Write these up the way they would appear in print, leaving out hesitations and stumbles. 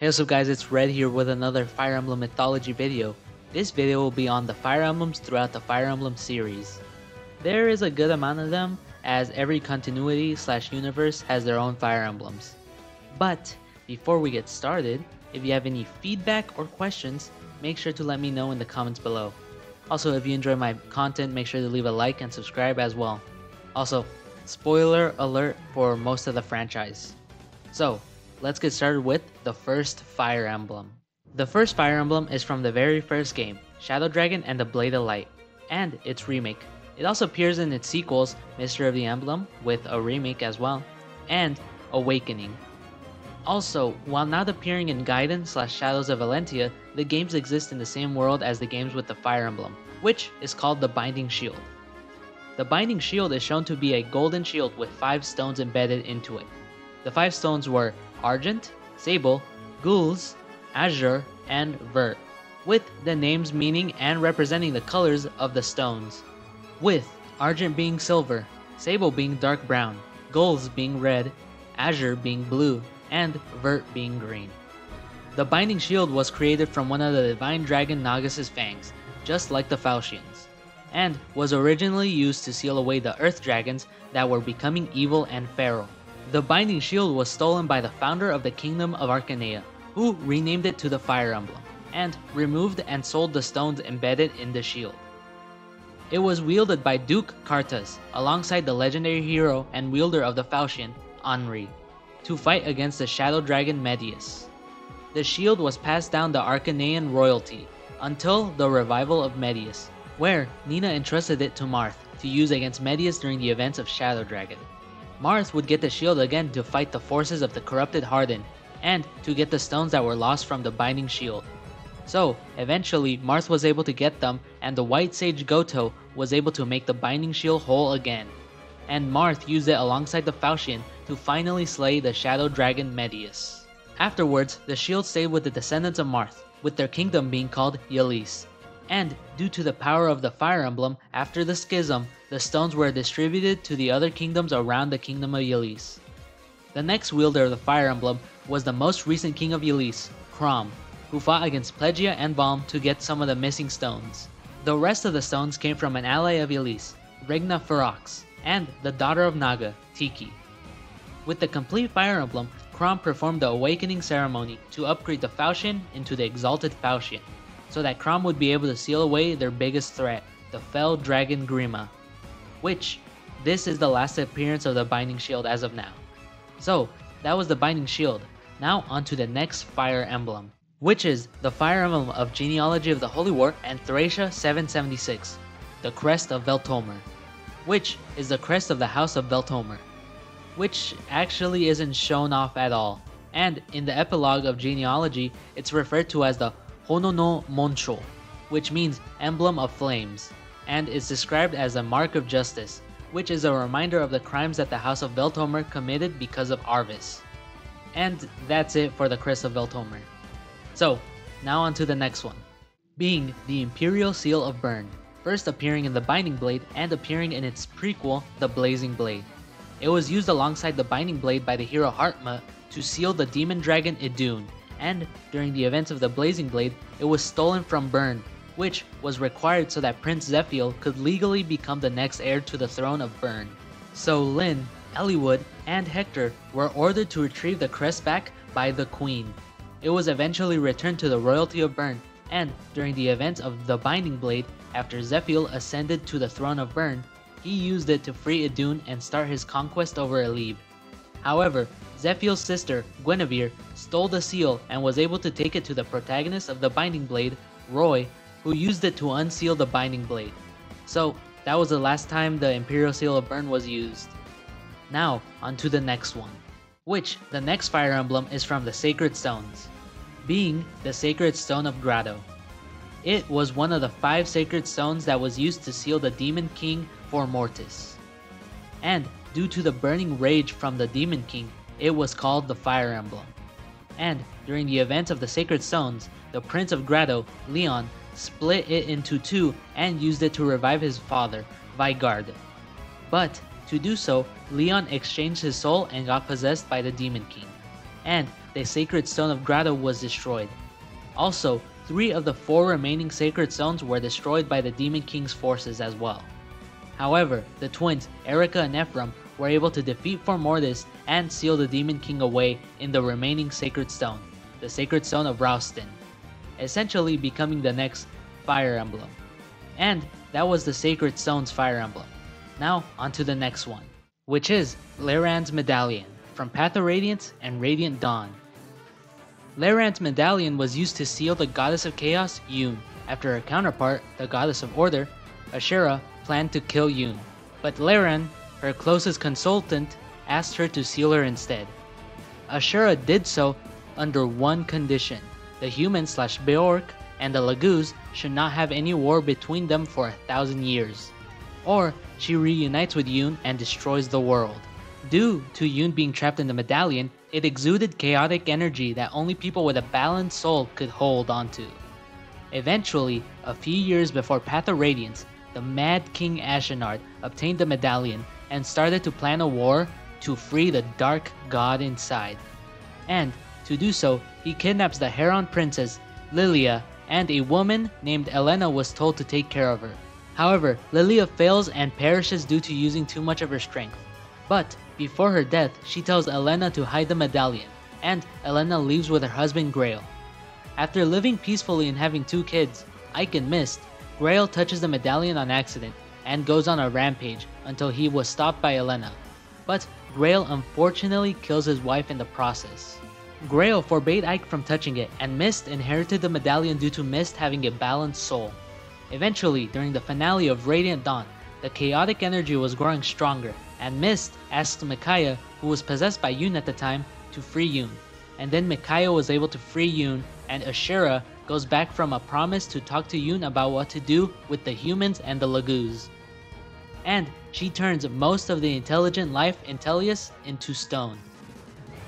Hey, what's up guys, it's Red here with another Fire Emblem Mythology video. This video will be on the Fire Emblems throughout the Fire Emblem series. There is a good amount of them, as every continuity / universe has their own Fire Emblems. But before we get started, if you have any feedback or questions, make sure to let me know in the comments below. Also, if you enjoy my content, make sure to leave a like and subscribe as well. Also, spoiler alert for most of the franchise. So, let's get started with the first Fire Emblem. The first Fire Emblem is from the very first game, Shadow Dragon and the Blade of Light, and its remake. It also appears in its sequels, Mystery of the Emblem, with a remake as well, and Awakening. Also, while not appearing in Gaiden / Shadows of Valentia, the games exist in the same world as the games with the Fire Emblem, which is called the Binding Shield. The Binding Shield is shown to be a golden shield with 5 stones embedded into it. The 5 stones were Argent, Sable, Gules, Azure, and Vert, with the names meaning and representing the colors of the stones, with Argent being silver, Sable being dark brown, Gules being red, Azure being blue, and Vert being green. The Binding Shield was created from one of the Divine Dragon Nagus' fangs, just like the Falchions, and was originally used to seal away the Earth Dragons that were becoming evil and feral. The Binding Shield was stolen by the founder of the Kingdom of Arcanea, who renamed it to the Fire Emblem, and removed and sold the stones embedded in the shield. It was wielded by Duke Kartas, alongside the legendary hero and wielder of the Falchion, Anri, to fight against the Shadow Dragon Medius. The shield was passed down the Arcanean royalty, until the revival of Medius, where Nina entrusted it to Marth to use against Medius during the events of Shadow Dragon. Marth would get the shield again to fight the forces of the corrupted Harden, and to get the stones that were lost from the Binding Shield. So, eventually, Marth was able to get them, and the White Sage Goto was able to make the Binding Shield whole again. And Marth used it alongside the Falchion to finally slay the Shadow Dragon Medius. Afterwards, the shield stayed with the descendants of Marth, with their kingdom being called Ylisse. And due to the power of the Fire Emblem, after the schism, the stones were distributed to the other kingdoms around the kingdom of Ylisse. The next wielder of the Fire Emblem was the most recent king of Ylisse, Chrom, who fought against Plegia and Balm to get some of the missing stones. The rest of the stones came from an ally of Ylisse, Regna Ferox, and the daughter of Naga, Tiki. With the complete Fire Emblem, Chrom performed the Awakening ceremony to upgrade the Falchion into the Exalted Falchion, so that Chrom would be able to seal away their biggest threat, the Fell Dragon Grima, which, this is the last appearance of the Binding Shield as of now. So, that was the Binding Shield. Now onto the next Fire Emblem, which is the Fire Emblem of Genealogy of the Holy War and Thracia 776, the Crest of Velthomer, which is the crest of the House of Velthomer, which actually isn't shown off at all, and in the epilogue of Genealogy, it's referred to as the Hono no Monsho, which means Emblem of Flames, and is described as a mark of justice, which is a reminder of the crimes that the House of Velthomer committed because of Arvis. And that's it for the Crest of Velthomer. So, now on to the next one, being the Imperial Seal of Bern, first appearing in the Binding Blade and appearing in its prequel, the Blazing Blade. It was used alongside the Binding Blade by the hero Hartma to seal the demon dragon Idun, and during the events of the Blazing Blade, it was stolen from Bern, which was required so that Prince Zephiel could legally become the next heir to the throne of Bern. So Lyn, Eliwood, and Hector were ordered to retrieve the crest back by the Queen. It was eventually returned to the royalty of Bern, and during the events of the Binding Blade, after Zephiel ascended to the throne of Bern, he used it to free Idun and start his conquest over Eleb. However, Zephiel's sister, Guinevere, stole the seal and was able to take it to the protagonist of the Binding Blade, Roy, who used it to unseal the Binding Blade. So, that was the last time the Imperial Seal of Bern was used. Now, on to the next one, which the next Fire Emblem is from the Sacred Stones, being the Sacred Stone of Grado. It was one of the 5 Sacred Stones that was used to seal the Demon King For Mortis. And due to the burning rage from the Demon King, it was called the Fire Emblem. And during the events of the Sacred Stones, the Prince of Grado, Leon, split it into 2 and used it to revive his father, Vigard. But to do so, Leon exchanged his soul and got possessed by the Demon King. and the Sacred Stone of Grado was destroyed. Also, 3 of the 4 remaining Sacred Stones were destroyed by the Demon King's forces as well. However, the twins, Erica and Ephraim, were able to defeat Formordis and seal the Demon King away in the remaining Sacred Stone, the Sacred Stone of Raustin, essentially becoming the next Fire Emblem. And that was the Sacred Stone's Fire Emblem. Now, onto the next one, which is Lehran's Medallion, from Path of Radiance and Radiant Dawn. Lehran's Medallion was used to seal the Goddess of Chaos, Yun, after her counterpart, the Goddess of Order, Ashera, planned to kill Yun, but Lehran, her closest consultant, asked her to seal her instead. Ashera did so under one condition: the human/Beork and the Laguz should not have any war between them for 1,000 years, or she reunites with Yun and destroys the world. Due to Yun being trapped in the medallion, it exuded chaotic energy that only people with a balanced soul could hold onto. Eventually, a few years before Path of Radiance, the Mad King Ashenard obtained the medallion and started to plan a war to free the Dark God inside. And to do so, he kidnaps the Heron princess, Lilia, and a woman named Elena was told to take care of her. However, Lilia fails and perishes due to using too much of her strength. But before her death, she tells Elena to hide the medallion, and Elena leaves with her husband Grail. After living peacefully and having 2 kids, Ike and Mist, Grail touches the medallion on accident and goes on a rampage until he was stopped by Elena. But Grail unfortunately kills his wife in the process. Grail forbade Ike from touching it, and Mist inherited the medallion due to Mist having a balanced soul. Eventually, during the finale of Radiant Dawn, the chaotic energy was growing stronger, and Mist asked Micaiah, who was possessed by Yun at the time, to free Yun. And then Micaiah was able to free Yun, and Ashera goes back from a promise to talk to Yun about what to do with the humans and the Laguz. And she turns most of the intelligent life in Tellius into stone.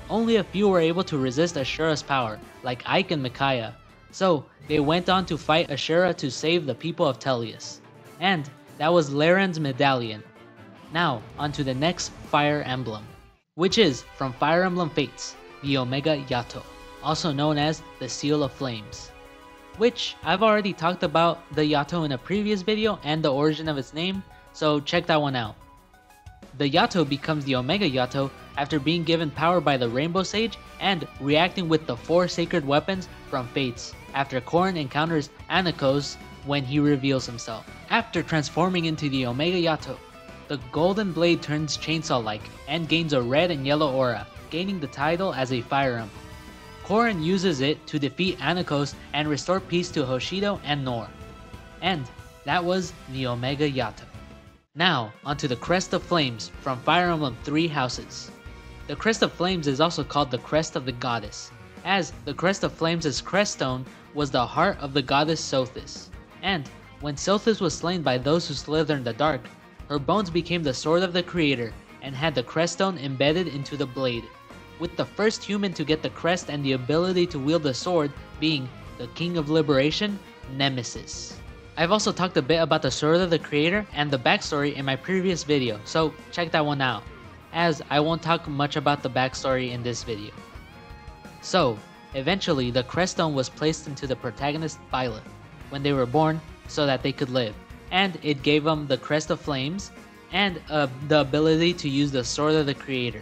Only a few were able to resist Ashera's power, like Ike and Micaiah, so they went on to fight Ashera to save the people of Tellius. And that was Lehran's Medallion. Now, onto the next Fire Emblem, which is from Fire Emblem Fates, the Omega Yato, also known as the Seal of Flames, which I've already talked about the Yato in a previous video and the origin of its name, so check that one out. The Yato becomes the Omega Yato after being given power by the Rainbow Sage and reacting with the 4 sacred weapons from Fates after Corrin encounters Anakos when he reveals himself. After transforming into the Omega Yato, the golden blade turns chainsaw-like and gains a red and yellow aura, gaining the title as a Fire Emblem. Corrin uses it to defeat Anakos and restore peace to Hoshido and Nor. And that was the Omega Yato. Now, onto the Crest of Flames from Fire Emblem 3 Houses. The Crest of Flames is also called the Crest of the Goddess, as the Crest of Flames' crest stone was the heart of the goddess Sothis. And when Sothis was slain by those who slither in the dark, her bones became the sword of the creator and had the crest stone embedded into the blade, with the first human to get the crest and the ability to wield the sword being the King of Liberation, Nemesis. I've also talked a bit about the sword of the creator and the backstory in my previous video, so check that one out, as I won't talk much about the backstory in this video. So, eventually the crest stone was placed into the protagonist Byleth when they were born so that they could live, and it gave them the Crest of Flames and the ability to use the sword of the creator.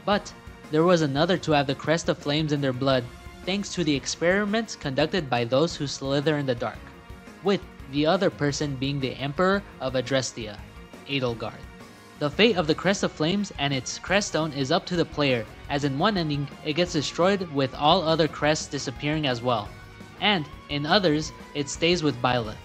But there was another to have the Crest of Flames in their blood thanks to the experiments conducted by those who slither in the dark, with the other person being the Emperor of Adrestia, Edelgard. The fate of the Crest of Flames and its creststone is up to the player, as in one ending it gets destroyed with all other crests disappearing as well, and in others it stays with Byleth.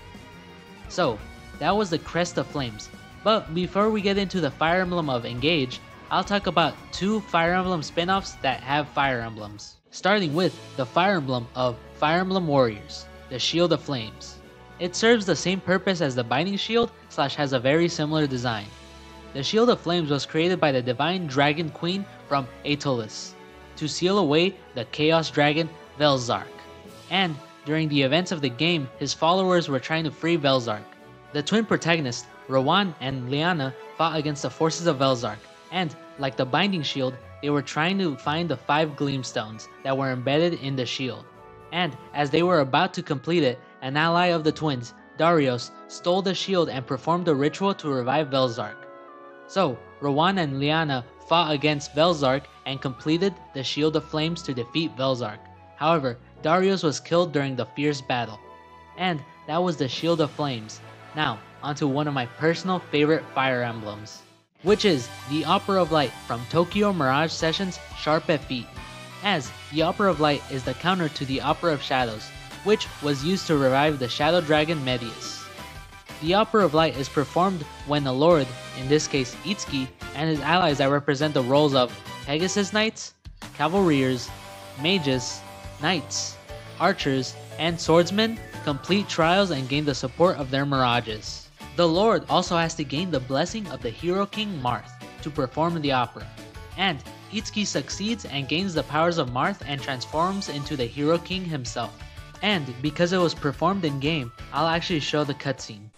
So, that was the Crest of Flames, but before we get into the Fire Emblem of Engage, I'll talk about 2 Fire Emblem spin-offs that have Fire Emblems, starting with the Fire Emblem of Fire Emblem Warriors, the Shield of Flames. It serves the same purpose as the Binding Shield / has a very similar design. The Shield of Flames was created by the Divine Dragon Queen from Aetolis to seal away the Chaos Dragon Velzark, and during the events of the game, his followers were trying to free Velzark. The twin protagonists, Rowan and Liana, fought against the forces of Velzark, and like the Binding Shield, they were trying to find the 5 Gleamstones that were embedded in the shield. And as they were about to complete it, an ally of the twins, Darius, stole the shield and performed a ritual to revive Velzark. So, Rowan and Lyanna fought against Velzark and completed the Shield of Flames to defeat Velzark. However, Darius was killed during the fierce battle. And that was the Shield of Flames. Now, onto one of my personal favorite Fire Emblems, which is the Opera of Light from Tokyo Mirage Sessions Sharp at Feet, as the Opera of Light is the counter to the Opera of Shadows, which was used to revive the Shadow Dragon Medius. The Opera of Light is performed when a lord, in this case Itsuki, and his allies that represent the roles of Pegasus Knights, Cavaliers, Mages, Knights, Archers, and Swordsmen complete trials and gain the support of their mirages. The lord also has to gain the blessing of the Hero King Marth to perform the opera, and Itsuki succeeds and gains the powers of Marth and transforms into the Hero King himself. And because it was performed in game, I'll actually show the cutscene.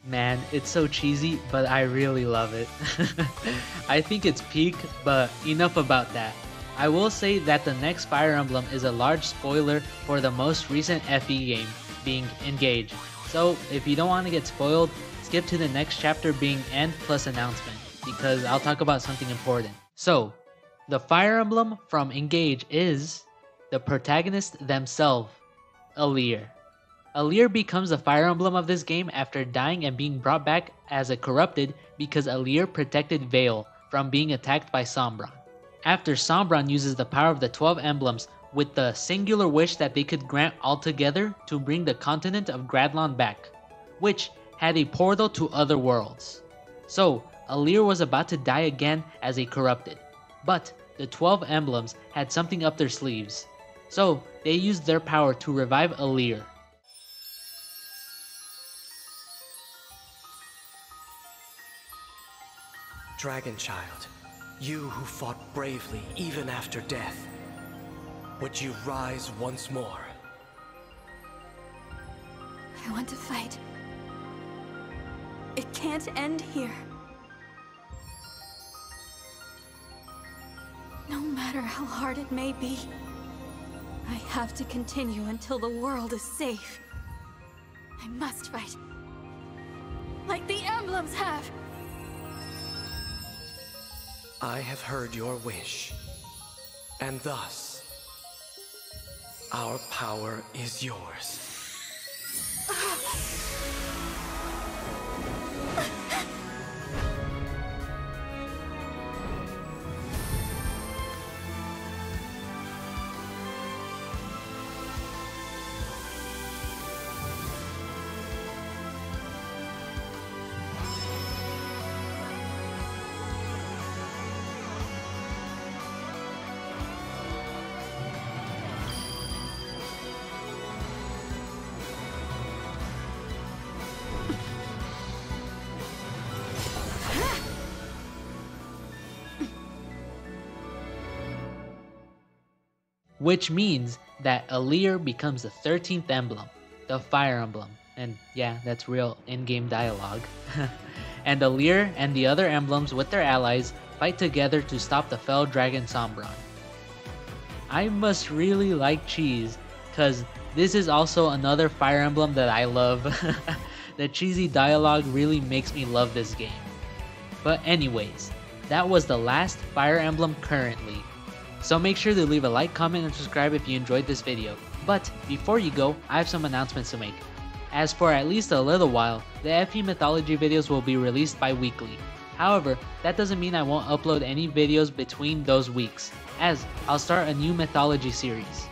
Man, it's so cheesy, but I really love it. I think it's peak, but enough about that. I will say that the next Fire Emblem is a large spoiler for the most recent FE game, being Engage. So if you don't want to get spoiled, skip to the next chapter being End plus Announcement, because I'll talk about something important. So, the Fire Emblem from Engage is the protagonist themselves, Alear. Alear becomes the Fire Emblem of this game after dying and being brought back as a corrupted because Alear protected Vale from being attacked by Sombron. After Sombron uses the power of the 12 emblems with the singular wish that they could grant altogether to bring the continent of Gradlon back, which had a portal to other worlds. So, Alear was about to die again as a corrupted, but the 12 emblems had something up their sleeves. So, they used their power to revive Alear. Dragon Child, you who fought bravely even after death, would you rise once more? I want to fight. It can't end here. No matter how hard it may be, I have to continue until the world is safe. I must fight. Like the emblems have! I have heard your wish, and thus, our power is yours. which means that Alear becomes the 13th emblem, the Fire Emblem. And yeah, that's real in-game dialogue. And Alear and the other emblems with their allies fight together to stop the fell dragon Sombron. I must really like cheese, cause this is also another Fire Emblem that I love. The cheesy dialogue really makes me love this game. But anyways, that was the last Fire Emblem currently. So make sure to leave a like, comment, and subscribe if you enjoyed this video. But before you go, I have some announcements to make. As for at least a little while, the FE Mythology videos will be released bi-weekly. However, that doesn't mean I won't upload any videos between those weeks, as I'll start a new Mythology series.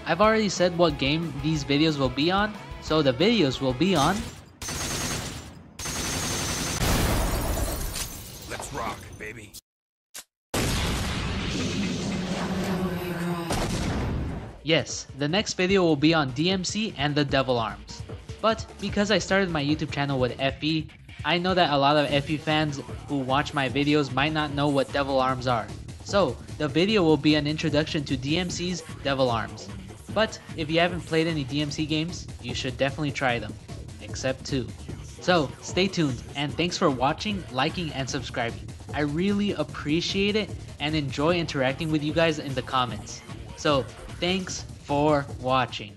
I've already said what game these videos will be on, so the videos will be on... Let's rock, baby. Yes, the next video will be on DMC and the Devil Arms. But because I started my YouTube channel with FE, I know that a lot of FE fans who watch my videos might not know what Devil Arms are. So, the video will be an introduction to DMC's Devil Arms. But if you haven't played any DMC games, you should definitely try them. Except 2. So, stay tuned, and thanks for watching, liking, and subscribing. I really appreciate it and enjoy interacting with you guys in the comments. So, thanks for watching.